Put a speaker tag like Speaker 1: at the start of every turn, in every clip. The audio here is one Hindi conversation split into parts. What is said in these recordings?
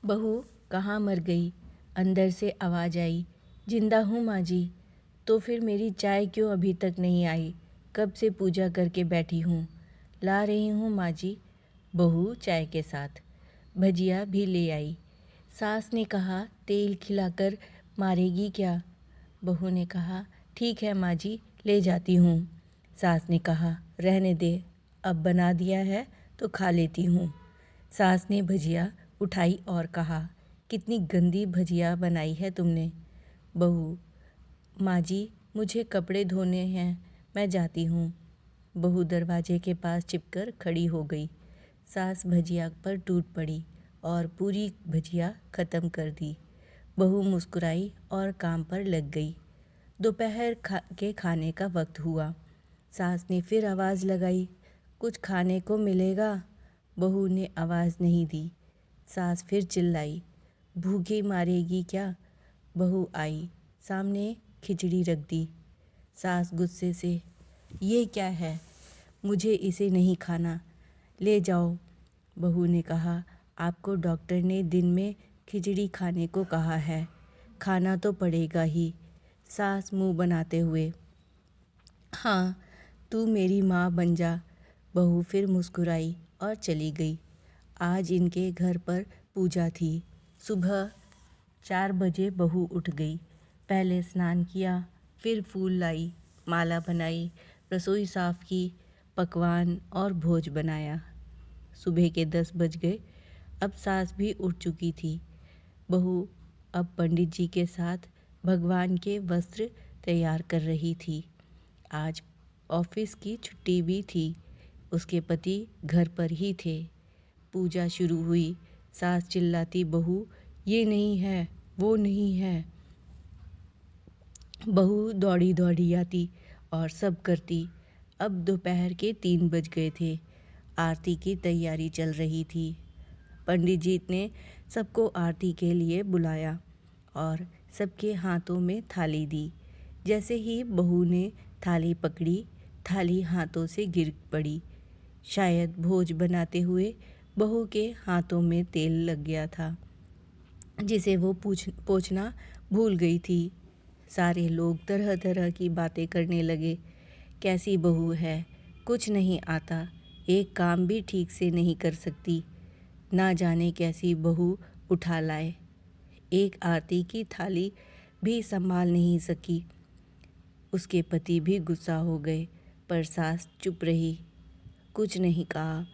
Speaker 1: बहू कहाँ मर गई? अंदर से आवाज़ आई। जिंदा हूँ माँ जी। तो फिर मेरी चाय क्यों अभी तक नहीं आई? कब से पूजा करके बैठी हूँ। ला रही हूँ माँ जी। बहू चाय के साथ भजिया भी ले आई। सास ने कहा तेल खिलाकर मारेगी क्या? बहू ने कहा ठीक है माँ जी, ले जाती हूँ। सास ने कहा रहने दे, अब बना दिया है तो खा लेती हूँ। सास ने भजिया उठाई और कहा कितनी गंदी भजिया बनाई है तुमने। बहू माँ जी, मुझे कपड़े धोने हैं, मैं जाती हूँ। बहू दरवाजे के पास चिपकर खड़ी हो गई। सास भजिया पर टूट पड़ी और पूरी भजिया ख़त्म कर दी। बहू मुस्कुराई और काम पर लग गई। दोपहर के खाने का वक्त हुआ। सास ने फिर आवाज़ लगाई, कुछ खाने को मिलेगा? बहू ने आवाज़ नहीं दी। सास फिर चिल्लाई, भूखी मारेगी क्या? बहू आई, सामने खिचड़ी रख दी। सास गुस्से से, ये क्या है? मुझे इसे नहीं खाना, ले जाओ। बहू ने कहा आपको डॉक्टर ने दिन में खिचड़ी खाने को कहा है, खाना तो पड़ेगा ही। सास मुंह बनाते हुए, हाँ तू मेरी माँ बन जा। बहू फिर मुस्कुराई और चली गई। आज इनके घर पर पूजा थी। सुबह 4 बजे बहू उठ गई। पहले स्नान किया, फिर फूल लाई, माला बनाई, रसोई साफ की, पकवान और भोज बनाया। सुबह के 10 बज गए। अब सास भी उठ चुकी थी। बहू अब पंडित जी के साथ भगवान के वस्त्र तैयार कर रही थी। आज ऑफिस की छुट्टी भी थी। उसके पति घर पर ही थे। पूजा शुरू हुई। सास चिल्लाती, बहू ये नहीं है, वो नहीं है। बहू दौड़ी दौड़ी आती और सब करती। अब दोपहर के 3 बज गए थे। आरती की तैयारी चल रही थी। पंडित जी ने सबको आरती के लिए बुलाया और सबके हाथों में थाली दी। जैसे ही बहू ने थाली पकड़ी, थाली हाथों से गिर पड़ी। शायद भोज बनाते हुए बहू के हाथों में तेल लग गया था, जिसे वो पोंछना भूल गई थी। सारे लोग तरह तरह की बातें करने लगे। कैसी बहू है, कुछ नहीं आता, एक काम भी ठीक से नहीं कर सकती, ना जाने कैसी बहू उठा लाए, एक आरती की थाली भी संभाल नहीं सकी। उसके पति भी गुस्सा हो गए, पर सास चुप रही, कुछ नहीं कहा,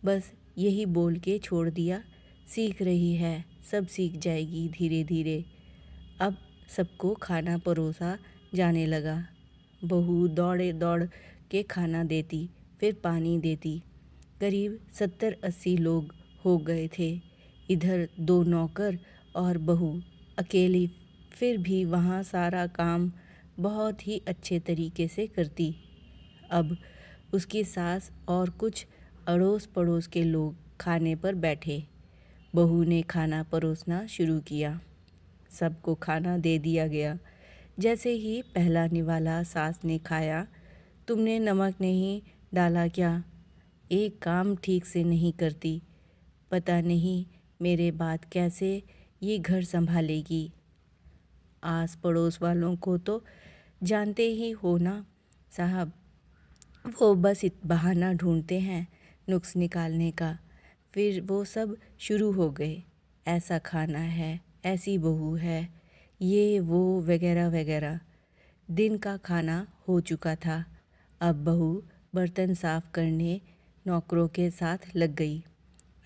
Speaker 1: बस यही बोल के छोड़ दिया, सीख रही है, सब सीख जाएगी धीरे धीरे। अब सबको खाना परोसा जाने लगा। बहू दौड़े दौड़ के खाना देती, फिर पानी देती। करीब 70-80 लोग हो गए थे। इधर 2 नौकर और बहू अकेली, फिर भी वहाँ सारा काम बहुत ही अच्छे तरीके से करती। अब उसकी सास और कुछ अड़ोस पड़ोस के लोग खाने पर बैठे। बहू ने खाना परोसना शुरू किया। सबको खाना दे दिया गया। जैसे ही पहला निवाला सास ने खाया, तुमने नमक नहीं डाला क्या? एक काम ठीक से नहीं करती, पता नहीं मेरे बाद कैसे ये घर संभालेगी। आस पड़ोस वालों को तो जानते ही हो ना साहब, वो बस बहाना ढूंढते हैं नुक्स निकालने का। फिर वो सब शुरू हो गए, ऐसा खाना है, ऐसी बहू है, ये वो वगैरह वगैरह। दिन का खाना हो चुका था। अब बहू बर्तन साफ करने नौकरों के साथ लग गई।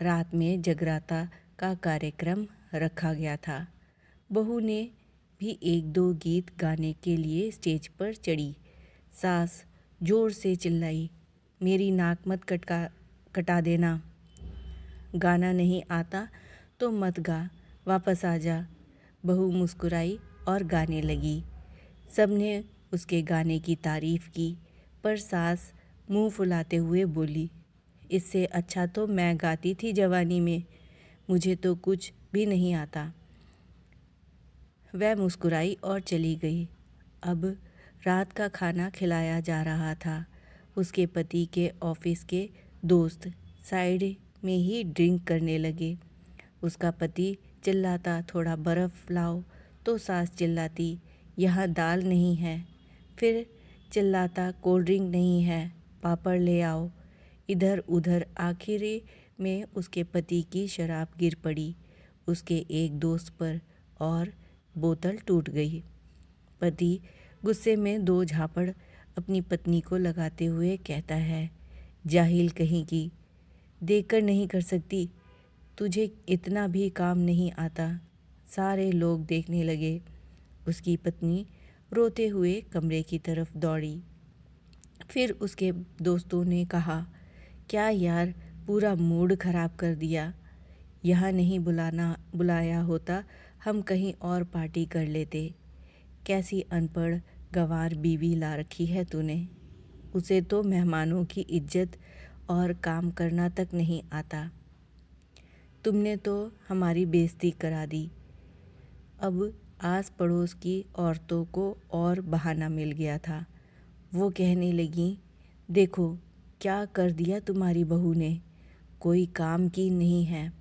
Speaker 1: रात में जगराता का कार्यक्रम रखा गया था। बहू ने भी 1-2 गीत गाने के लिए स्टेज पर चढ़ी। सास जोर से चिल्लाई, मेरी नाक मत कटा देना, गाना नहीं आता तो मत गा, वापस आ जा। बहू मुस्कुराई और गाने लगी। सबने उसके गाने की तारीफ़ की, पर सास मुंह फुलाते हुए बोली, इससे अच्छा तो मैं गाती थी जवानी में, मुझे तो कुछ भी नहीं आता। वह मुस्कुराई और चली गई। अब रात का खाना खिलाया जा रहा था। उसके पति के ऑफिस के दोस्त साइड में ही ड्रिंक करने लगे। उसका पति चिल्लाता, थोड़ा बर्फ़ लाओ, तो सास चिल्लाती, यहाँ दाल नहीं है। फिर चिल्लाता, कोल्ड ड्रिंक नहीं है, पापड़ ले आओ। इधर उधर आखिरी में उसके पति की शराब गिर पड़ी उसके एक दोस्त पर और बोतल टूट गई। पति गुस्से में दो झापड़ अपनी पत्नी को लगाते हुए कहता है, जाहिल कहीं की, देखकर नहीं कर सकती, तुझे इतना भी काम नहीं आता। सारे लोग देखने लगे। उसकी पत्नी रोते हुए कमरे की तरफ दौड़ी। फिर उसके दोस्तों ने कहा, क्या यार, पूरा मूड खराब कर दिया। यहाँ नहीं बुलाया होता, हम कहीं और पार्टी कर लेते। कैसी अनपढ़ गंवार बीवी ला रखी है तूने। उसे तो मेहमानों की इज्जत और काम करना तक नहीं आता। तुमने तो हमारी बेइज्जती करा दी। अब आस पड़ोस की औरतों को और बहाना मिल गया था। वो कहने लगी, देखो क्या कर दिया तुम्हारी बहू ने, कोई काम की नहीं है।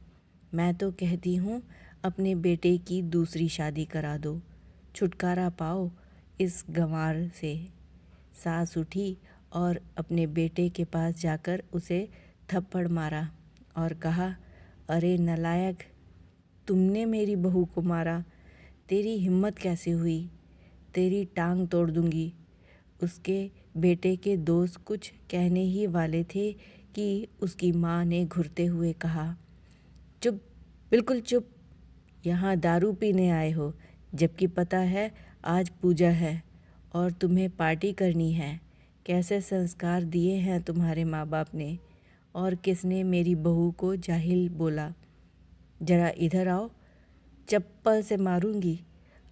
Speaker 1: मैं तो कहती हूँ अपने बेटे की दूसरी शादी करा दो, छुटकारा पाओ इस गंवार से। सास उठी और अपने बेटे के पास जाकर उसे थप्पड़ मारा और कहा, अरे नालायक, तुमने मेरी बहू को मारा, तेरी हिम्मत कैसे हुई, तेरी टांग तोड़ दूंगी। उसके बेटे के दोस्त कुछ कहने ही वाले थे कि उसकी माँ ने घुरते हुए कहा, चुप, बिल्कुल चुप, यहाँ दारू पीने आए हो, जबकि पता है आज पूजा है और तुम्हें पार्टी करनी है। कैसे संस्कार दिए हैं तुम्हारे माँ बाप ने, और किसने मेरी बहू को जाहिल बोला। जरा इधर आओ, चप्पल से मारूंगी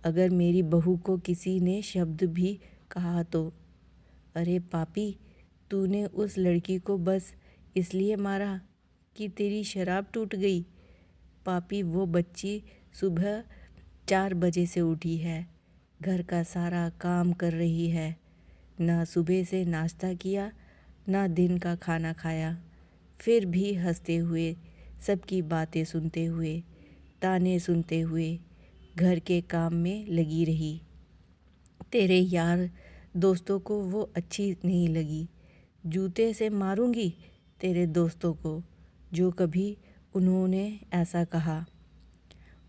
Speaker 1: अगर मेरी बहू को किसी ने शब्द भी कहा तो। अरे पापी, तूने उस लड़की को बस इसलिए मारा कि तेरी शराब टूट गई। पापी, वो बच्ची सुबह 4 बजे से उठी है, घर का सारा काम कर रही है, ना सुबह से नाश्ता किया, ना दिन का खाना खाया, फिर भी हंसते हुए, सबकी बातें सुनते हुए, ताने सुनते हुए घर के काम में लगी रही। तेरे यार दोस्तों को वो अच्छी नहीं लगी। जूते से मारूंगी तेरे दोस्तों को जो कभी उन्होंने ऐसा कहा।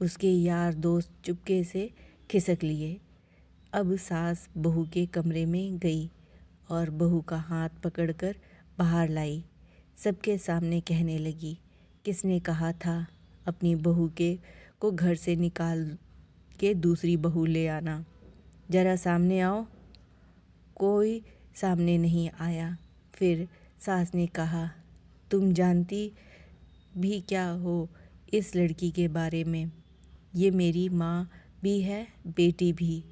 Speaker 1: उसके यार दोस्त चुपके से खिसक लिए। अब सास बहू के कमरे में गई और बहू का हाथ पकड़कर बाहर लाई। सबके सामने कहने लगी, किसने कहा था अपनी बहू को घर से निकाल के दूसरी बहू ले आना। जरा सामने आओ। कोई सामने नहीं आया। फिर सास ने कहा, तुम जानती भी क्या हो इस लड़की के बारे में। ये मेरी माँ भी है, बेटी भी।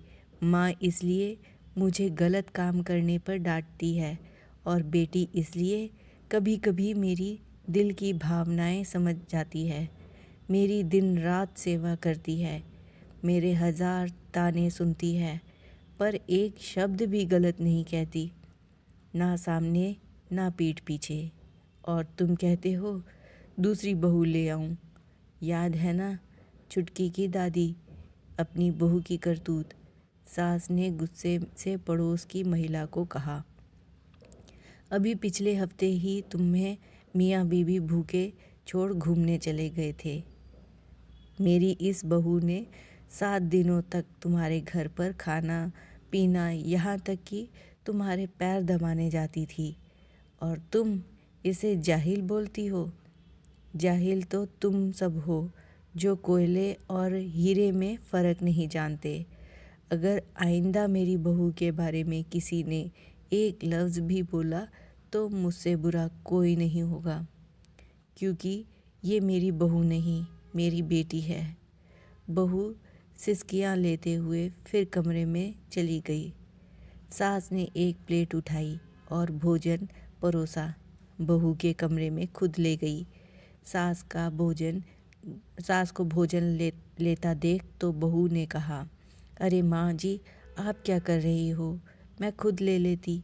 Speaker 1: माँ इसलिए मुझे गलत काम करने पर डांटती है और बेटी इसलिए कभी कभी मेरी दिल की भावनाएं समझ जाती है। मेरी दिन रात सेवा करती है, मेरे 1000 ताने सुनती है, पर एक शब्द भी गलत नहीं कहती, ना सामने ना पीठ पीछे। और तुम कहते हो दूसरी बहू ले आऊं। याद है ना छुटकी की दादी, अपनी बहू की करतूत। सास ने गुस्से से पड़ोस की महिला को कहा, अभी पिछले हफ्ते ही तुम्हें मियाँ बीवी भूखे छोड़ घूमने चले गए थे। मेरी इस बहू ने 7 दिनों तक तुम्हारे घर पर खाना पीना, यहाँ तक कि तुम्हारे पैर दबाने जाती थी, और तुम इसे जाहिल बोलती हो। जाहिल तो तुम सब हो जो कोयले और हीरे में फ़र्क नहीं जानते। अगर आइंदा मेरी बहू के बारे में किसी ने एक लफ्ज़ भी बोला तो मुझसे बुरा कोई नहीं होगा, क्योंकि ये मेरी बहू नहीं, मेरी बेटी है। बहू सिसकियाँ लेते हुए फिर कमरे में चली गई। सास ने एक प्लेट उठाई और भोजन परोसा, बहू के कमरे में खुद ले गई। सास को भोजन लेता देख तो बहू ने कहा, अरे माँ जी, आप क्या कर रही हो, मैं खुद ले लेती।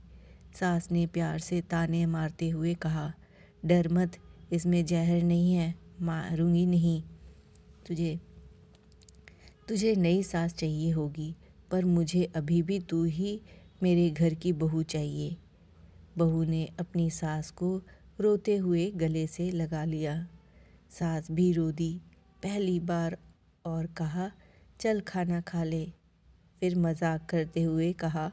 Speaker 1: सास ने प्यार से ताने मारते हुए कहा, डर मत, इसमें जहर नहीं है, मारूंगी नहीं। तुझे तुझे नई सास चाहिए होगी, पर मुझे अभी भी तू ही मेरे घर की बहू चाहिए। बहू ने अपनी सास को रोते हुए गले से लगा लिया। सास भी रो दी पहली बार और कहा, चल खाना खा ले। फिर मजाक करते हुए कहा,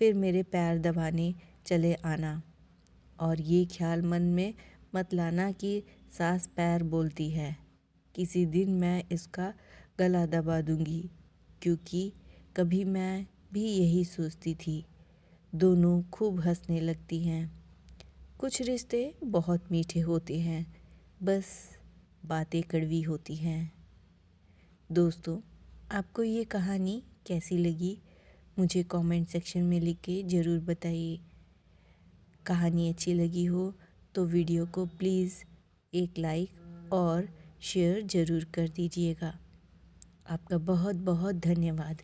Speaker 1: फिर मेरे पैर दबाने चले आना, और ये ख्याल मन में मत लाना कि सास पैर बोलती है। किसी दिन मैं इसका गला दबा दूंगी, क्योंकि कभी मैं भी यही सोचती थी। दोनों खूब हंसने लगती हैं। कुछ रिश्ते बहुत मीठे होते हैं, बस बातें कड़वी होती हैं। दोस्तों, आपको ये कहानी कैसी लगी मुझे कमेंट सेक्शन में लिख के ज़रूर बताइए। कहानी अच्छी लगी हो तो वीडियो को प्लीज़ एक लाइक और शेयर ज़रूर कर दीजिएगा। आपका बहुत बहुत धन्यवाद।